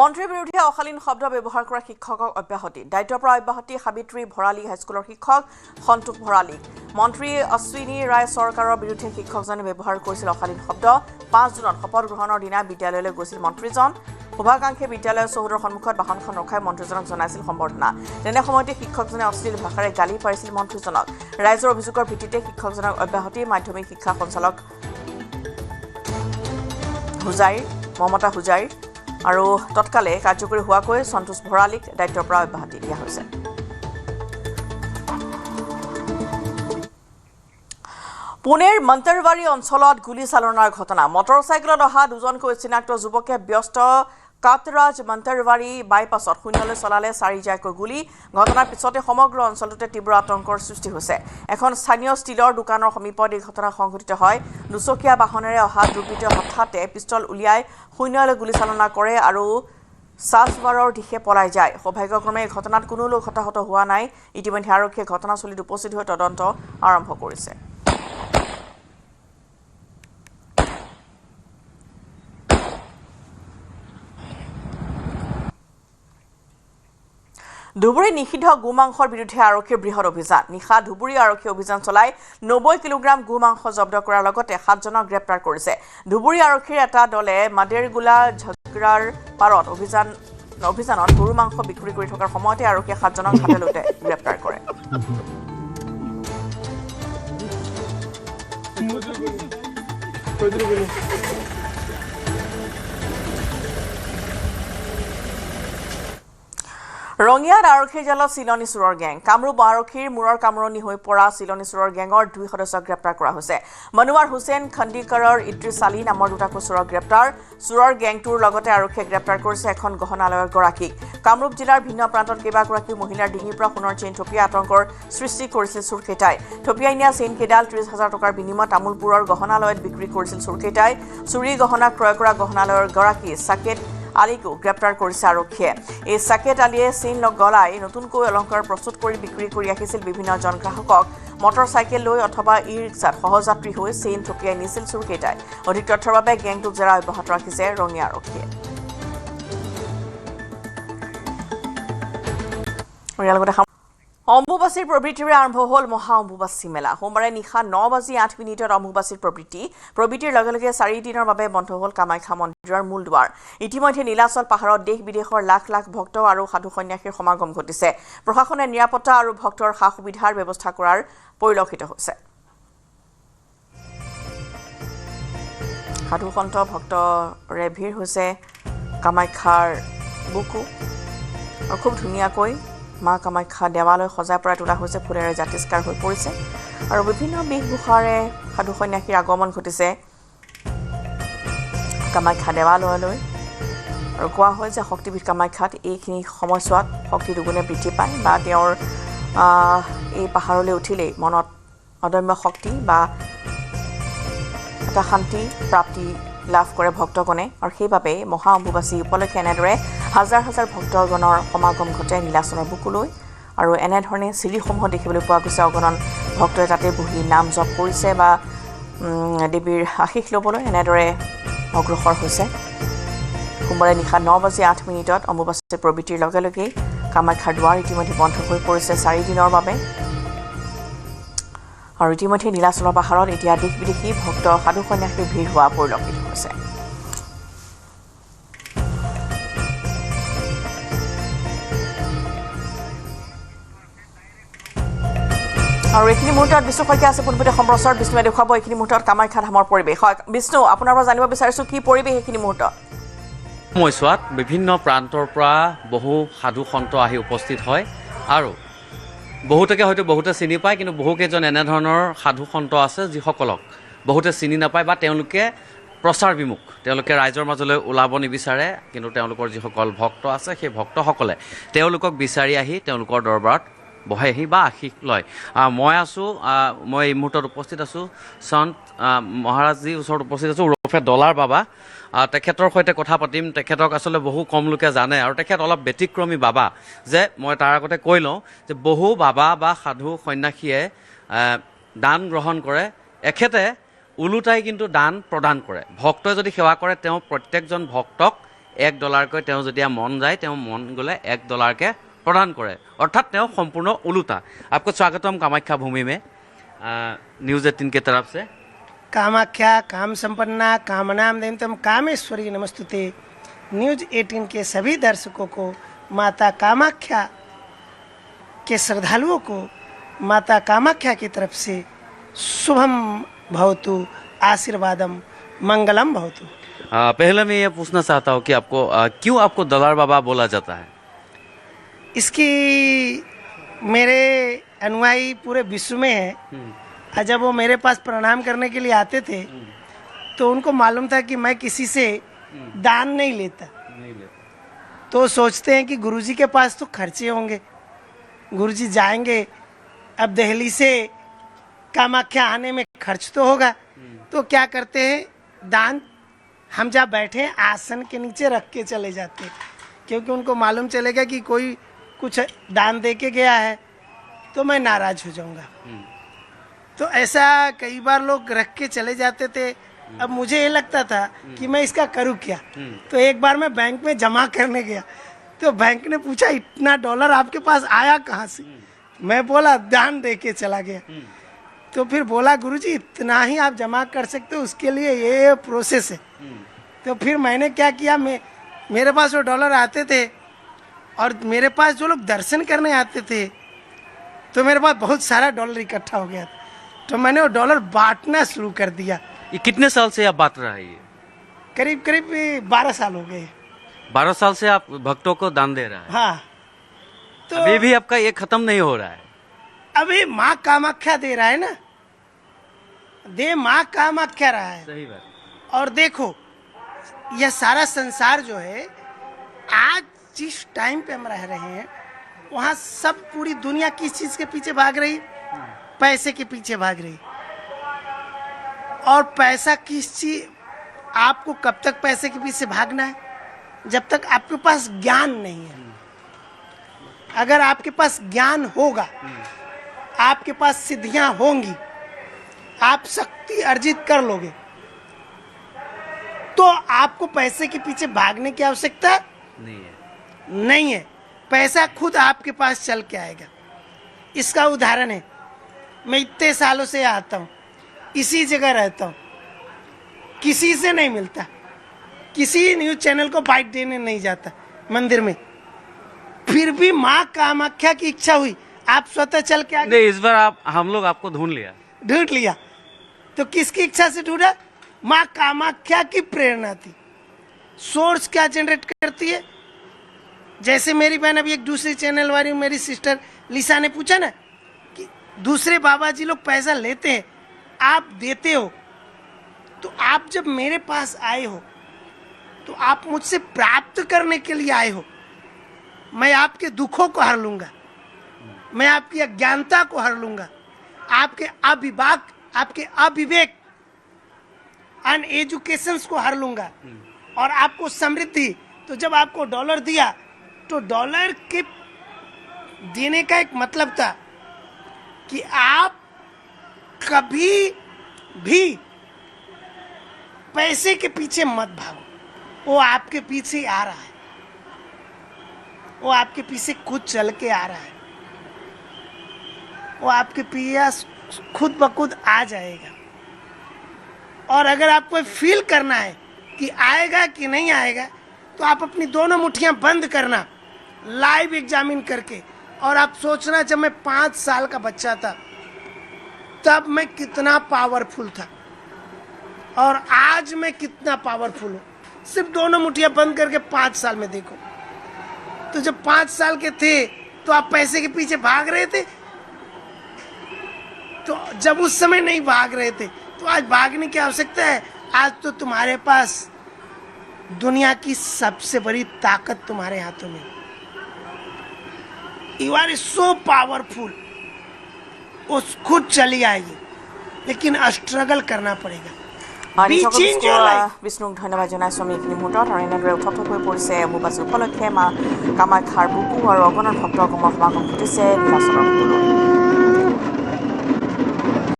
মন্ত্ৰীৰ বিৰুদ্ধে অশালীন শব্দ ব্যৱহাৰ কৰা শিক্ষকক অব্যাহতি দায়িত্বৰ পৰা অব্যাহতি সাবিত্ৰী ভৰালী হাইস্কুলৰ শিক্ষক সন্তোষ ভৰালীক মন্ত্ৰী অশ্বিনী ৰায় চৰকাৰৰ বিৰুদ্ধে শিক্ষকজনে ব্যৱহাৰ কৰিছিল অশালীন শব্দ 5 জুনত শপত গ্ৰহণৰ দিনা বিদ্যালয়লৈ গৈছিল মন্ত্ৰীজন শুভাকাংক্ষী বিদ্যালয়ৰ চৌহদৰ সন্মুখত বাহনখন ৰখাই মন্ত্ৰীজনক জনাইছিল সম্বৰ্ধনা তেনে সময়তে শিক্ষকজনে অশ্লীল ভাষাৰে গালি পাৰিছিল মন্ত্ৰীজনক ৰাইজৰ অভিযোগৰ ভিত্তিতে শিক্ষকজনক অব্যাহতি মাধ্যমিক শিক্ষা সঞ্চালক মমতা হুজাইৰ আৰু তৎকালে কাৰ্যকৰী হোৱাকৈ সন্তোষ ভৰালীক দায়িত্বৰ পৰা অব্যাহতি দিয়া হৈছে পুনেৰ মন্তৰবাৰী অঞ্চলত গুলীচালনাৰ ঘটনা মটৰচাইকেলত অহা দুজনকৈ চিনাক্ত যুৱকে ব্যস্ত কাতৰাজ মন্তৰবাৰী বাইপাছত শূন্যলৈ চলালে 4 জাকৈ গুলী ঘটনাৰ পিছতে সমগ্ৰ অঞ্চলটোতে তীব্ৰ আতংকৰ সৃষ্টি হৈছে এখন স্থানীয় ষ্টিলৰ দোকানৰ সমীপত এই ঘটনা সংঘটিত হয় দুচকীয়া বাহনেৰে অহা দুৰ্বৃত্তই হঠাতে পিস্তল উলিয়াই শূন্যলৈ গুলীচালনা কৰে আৰু সাজবাৰৰ দিশে পলাই যায় সৌভাগ্যক্ৰমে এই ঘটনাত কোনো লোক হতাহত হোৱা নাই ইতিমধ্যে আৰক্ষীয়ে ঘটনাস্থলীত উপস্থিত হৈ তদন্ত আৰম্ভ কৰিছে ধুবুৰী নিষিদ্ধ গোমাংসৰ বিৰুদ্ধে আৰক্ষীৰ বৃহৎ অভিযান নিশা ধুবুৰী আৰক্ষী অভিযান চলাই 90 কিলোগ্ৰাম গোমাংস জব্দ কৰাৰ লগতে 7 জনক গ্ৰেপ্তাৰ কৰিছে ধুবুৰী আৰক্ষীৰ এটা দলে মাদেৰগুলা ঝগৰাৰ পাৰত অভিযানত গৰু মাংস বিক্ৰী কৰি থকাৰ সময়তে আৰক্ষীয়ে 7 জনক হাতে লুটে গ্ৰেপ্তাৰ কৰে ৰঙিয়াত আৰক্ষীৰ জালত চিলনী চোৰৰ গেং কামৰূপ আৰক্ষীৰ মূৰৰ কামৰণি হৈ পৰা চিলনী চোৰৰ গেঙৰ 2 সদস্যক গ্ৰেপ্তাৰ কৰা হৈছে মনোৱাৰ হুছেইন খণ্ডিকাৰৰ ইদ্ৰিছ আলী নামৰ দুটাকৈ চোৰৰ গ্ৰেপ্তাৰ চোৰৰ গেংটোৰ লগতে আৰক্ষীয়ে গ্ৰেপ্তাৰ কৰিছে এখন গহনালয়ৰ গৰাকীক কামৰূপ জিলাৰ ভিন্ন প্ৰান্তত কেইবাগৰাকী মহিলাৰ ডিঙিৰ পৰা সোণৰ চেইন থপিয়াই আতংকৰ সৃষ্টি কৰিছিল চোৰকেইটাই থপিয়াই নিয়া চেইন কেইডাল 30,000 টকাৰ বিনিময়ত তামোলপুৰৰ গহনালয়ত বিক্ৰী কৰিছিল চোৰকেইটাই চুৰি গহনা ক্ৰয় কৰা গহনালয়ৰ গৰাকী সাকেট আলীকো গ্ৰেপ্তাৰ কৰিছে আৰক্ষীয়ে এই সাকেট আলীয়ে চেইন গলাই নতুনকৈ অলংকাৰ প্ৰস্তুত কৰি বিক্ৰী কৰি ৰাখিছিল বিভিন্ন জন গ্ৰাহকক মটৰচাইকেল লৈ অথবা ই-ৰিক্সাত সহযাত্ৰী হৈ চেইন থপিয়াই নিছিল চোৰকেইটাই অধিক তথ্যৰ বাবে গেংটোক জেৰা অব্যাহত ৰাখিছে ৰঙিয়া আৰক্ষীয়ে অম্বুবাচীৰ প্ৰবৃত্তিৰে আৰম্ভ হ'ল মহা অম্বুবাচী মেলা সোমবাৰে নিশা 9:08 অম্বুবাচীৰ প্ৰবৃত্তিৰ লগে লগে 4 দিনৰ বাবে বন্ধ হ'ল কামাখ্যা মন্দিৰৰ মূল দুৱাৰ ইতিমধ্যে নীলাচল পাহাৰত দেশ বিদেশৰ লাখ লাখ ভক্ত আৰু সাধু সন্যাসীৰ সমাগম ঘটিছে প্ৰশাসনে নিৰাপত্তা আৰু ভক্তৰ সা-সুবিধাৰ ব্যৱস্থা কৰাৰ পৰিলক্ষিত হৈছে সাধু সন্ত ভক্তৰে ভিৰ হৈছে কামাখ্যাৰ বুকু আৰু খুব ধুনীয়াকৈ মা কামাখ্যা দেৱালয় সজাই পৰাই তোলা হৈছে ফুলেৰে জাতিষ্কাৰ হৈ পৰিছে আৰু বিভিন্ন বেশভূষাৰে সাধু সন্যাসীৰ আগমন ঘটিছে কামাখ্যা দেৱালয়লৈ আৰু কোৱা হয় যে শক্তিপীঠ কামাখ্যাত এইখিনি সময়ছোৱাত শক্তি দুগুণে বৃদ্ধি পায় বা তেওঁৰ এই পাহাৰলৈ উঠিলেই মনত অদম্য শক্তি বা এটা শান্তি প্ৰাপ্তি লাভ কৰে ভক্তগণে আৰু সেইবাবে মহা অম্বুবাচী উপলক্ষে এনেদৰে হাজাৰ হাজাৰ ভক্তগণৰ সমাগম ঘটে নীলাচলৰ বুকুলৈ আৰু এনেধৰণে চিৰিসমূহ দেখিবলৈ পোৱা গৈছে অগণন ভক্তই তাতে বহি নাম জপ কৰিছে বা দেৱীৰ আশীষ ল'বলৈ এনেদৰে অগ্ৰসৰ হৈছে সোমবাৰে নিশা 9:08 অম্বুবাচীৰ প্ৰবৃত্তিৰ লগে লগেই কামাখ্যাৰ দুৱাৰ ইতিমধ্যে বন্ধ হৈ পৰিছে 4 দিনৰ বাবে আৰু ইতিমধ্যে নীলাচলৰ পাহাৰত এতিয়া দেশ বিদেশী ভক্ত সাধু সন্যাসীৰ ভিৰ হোৱা পৰিলক্ষিত হৈছে আৰু এইখিনি মুহূৰ্তত বিষ্ণু শইকীয়া আছে পোনপটীয়া সম্প্ৰচাৰত বিষ্ণুৱে দেখুৱাব এইখিনি মুহূৰ্তত কামাখ্যা ধামৰ পৰিৱেশ হয় বিষ্ণু আপোনাৰ পৰা জানিব বিচাৰিছোঁ কি পৰিৱেশ এইখিনি মুহূৰ্তত সময়ছোৱাত বিভিন্ন প্ৰান্তৰ পৰা বহু সাধু সন্ত আহি উপস্থিত হয় আৰু বহুতে চিনি পায় কিন্তু বহুকেইজন এনেধৰণৰ সাধু সন্ত আছে যিসকলক বহুতে চিনি নাপায় বা তেওঁলোকে প্ৰচাৰ বিমুখ তেওঁলোকে ৰাইজৰ মাজলৈ ওলাব নিবিচাৰে কিন্তু তেওঁলোকৰ যিসকল ভক্ত আছে সেই ভক্তসকলে তেওঁলোকক বিচাৰি আহি তেওঁলোকৰ দৰবাৰত বহেহি বা আশীষ লয় মই এই মুহূৰ্তত উপস্থিত আছোঁ সন্ত মহাৰাজজীৰ ওচৰত উপস্থিত আছোঁ ওৰফে ডলাৰ বাবা তেখেতৰ সৈতে কথা পাতিম তেখেতক আচলতে বহু কম লোকে জানে আৰু তেখেত অলপ ব্যতিক্ৰমী বাবা যে মই তাৰ আগতে কৈ লওঁ যে বহু বাবা বা সাধু সন্যাসীয়ে দান গ্ৰহণ কৰে এখেতে ওলোটাই কিন্তু দান প্ৰদান কৰে ভক্তই যদি সেৱা কৰে তেওঁ প্ৰত্যেকজন ভক্তক $1কৈ তেওঁ যেতিয়া মন যায় তেওঁ মন গ'লে $1কৈ प्रदान करे अर्थात संपूर्ण उलूटा। आपको स्वागतम कामाख्या भूमि में न्यूज़ 18 की तरफ से। कामाख्या काम संपन्ना कामनाम देवतम कामेश्वरी नमस्तुते। न्यूज़ 18 के सभी दर्शकों को माता कामाख्या के श्रद्धालुओं को माता कामाख्या की तरफ से शुभम भवतु आशीर्वादम मंगलम भवतु। पहले मैं ये पूछना चाहता हूँ कि आपको क्यों आपको दलार बाबा बोला जाता है? इसकी मेरे अनुयायी पूरे विश्व में है। जब वो मेरे पास प्रणाम करने के लिए आते थे तो उनको मालूम था कि मैं किसी से दान नहीं लेता। तो सोचते हैं कि गुरुजी के पास तो खर्चे होंगे, गुरुजी जाएंगे, अब दिल्ली से कामाख्या आने में खर्च तो होगा, तो क्या करते हैं दान हम जहाँ बैठे आसन के नीचे रख के चले जाते हैं, क्योंकि उनको मालूम चलेगा कि कोई कुछ दान दे के गया है तो मैं नाराज हो जाऊंगा। तो ऐसा कई बार लोग रख के चले जाते थे। अब मुझे ये लगता था कि मैं इसका करूँ क्या। तो एक बार मैं बैंक में जमा करने गया तो बैंक ने पूछा इतना $, आपके पास आया कहाँ से? मैं बोला दान दे के चला गया। तो फिर बोला गुरुजी इतना ही आप जमा कर सकते हो, उसके लिए ये प्रोसेस है। तो फिर मैंने क्या किया, मेरे पास वो $, आते थे और मेरे पास जो लोग दर्शन करने आते थे तो मेरे पास बहुत सारा $, इकट्ठा हो गया। तो मैंने वो $, बांटना शुरू कर दिया। ये कितने साल से आप बांट रहे हैं? करीब करीब 12 साल हो गए। 12 साल से आप भक्तों को दान दे रहा है? हाँ। तो अभी भी आपका ये खत्म नहीं हो रहा है? अभी माँ कामाख्या दे रहा है ना, दे माँ कामाख्या रहा है। सही बात। और देखो यह सारा संसार जो है आज जिस टाइम पे हम रह रहे हैं वहाँ सब पूरी दुनिया किस चीज के पीछे भाग रही? पैसे के पीछे भाग रही। और पैसा किस चीज, आपको कब तक पैसे के पीछे भागना है? जब तक आपके पास ज्ञान नहीं है। अगर आपके पास ज्ञान होगा, आपके पास सिद्धियां होंगी, आप शक्ति अर्जित कर लोगे, तो आपको पैसे के पीछे भागने की आवश्यकता नहीं है। पैसा खुद आपके पास चल के आएगा। इसका उदाहरण है, मैं इतने सालों से आता हूँ, इसी जगह रहता हूँ, किसी से नहीं मिलता, किसी न्यूज चैनल को बाइट देने नहीं जाता मंदिर में, फिर भी माँ कामाख्या की इच्छा हुई आप स्वतः चल के आ गए। नहीं, इस बार हम लोग आपको ढूंढ लिया। तो किसकी इच्छा से ढूंढा? माँ कामाख्या की प्रेरणा थी। सोर्स क्या जनरेट करती है? जैसे मेरी बहन अभी एक दूसरे चैनल वाली मेरी सिस्टर लिसा ने पूछा ना कि दूसरे बाबा जी लोग पैसा लेते हैं, आप देते हो, तो आप जब मेरे पास आए हो तो आप मुझसे प्राप्त करने के लिए आए हो। मैं आपके दुखों को हर लूंगा, मैं आपकी अज्ञानता को हर लूंगा, आपके अविवेक अनएजुकेशंस को हर लूंगा और आपको समृद्धि। तो जब आपको $, दिया तो $, के देने का एक मतलब था कि आप कभी भी पैसे के पीछे मत भागो, वो आपके पीछे आ रहा है, वो आपके पीछे खुद चल के आ रहा है, वो आपके पीछे खुद ब खुद आ जाएगा। और अगर आपको फील करना है कि आएगा कि नहीं आएगा, तो आप अपनी दोनों मुट्ठियां बंद करना, लाइव एग्जामिन करके, और आप सोचना जब मैं 5 साल का बच्चा था तब मैं कितना पावरफुल था और आज मैं कितना पावरफुल हूँ। सिर्फ दोनों मुट्ठियां बंद करके 5 साल में देखो। तो जब 5 साल के थे तो आप पैसे के पीछे भाग रहे थे, तो जब उस समय नहीं भाग रहे थे तो आज भागने की आवश्यकता है। आज तो तुम्हारे पास दुनिया की सबसे बड़ी ताकत तुम्हारे हाथों में। You are so powerful. वो खुद चली आएगी, लेकिन स्ट्रगल करना पड़ेगा। বিষ্ণুক ধন্যবাদ জনাইছোঁ আমি এইখিনি মুহূৰ্তত। আৰু এনেদৰে উত্তপ্ত হৈ পৰিছে অম্বুবাচী উপলক্ষে মা কামাখ্যাৰ বুকু আৰু অগণন ভক্তৰ সমাগম ঘটিছে নীলাচলৰ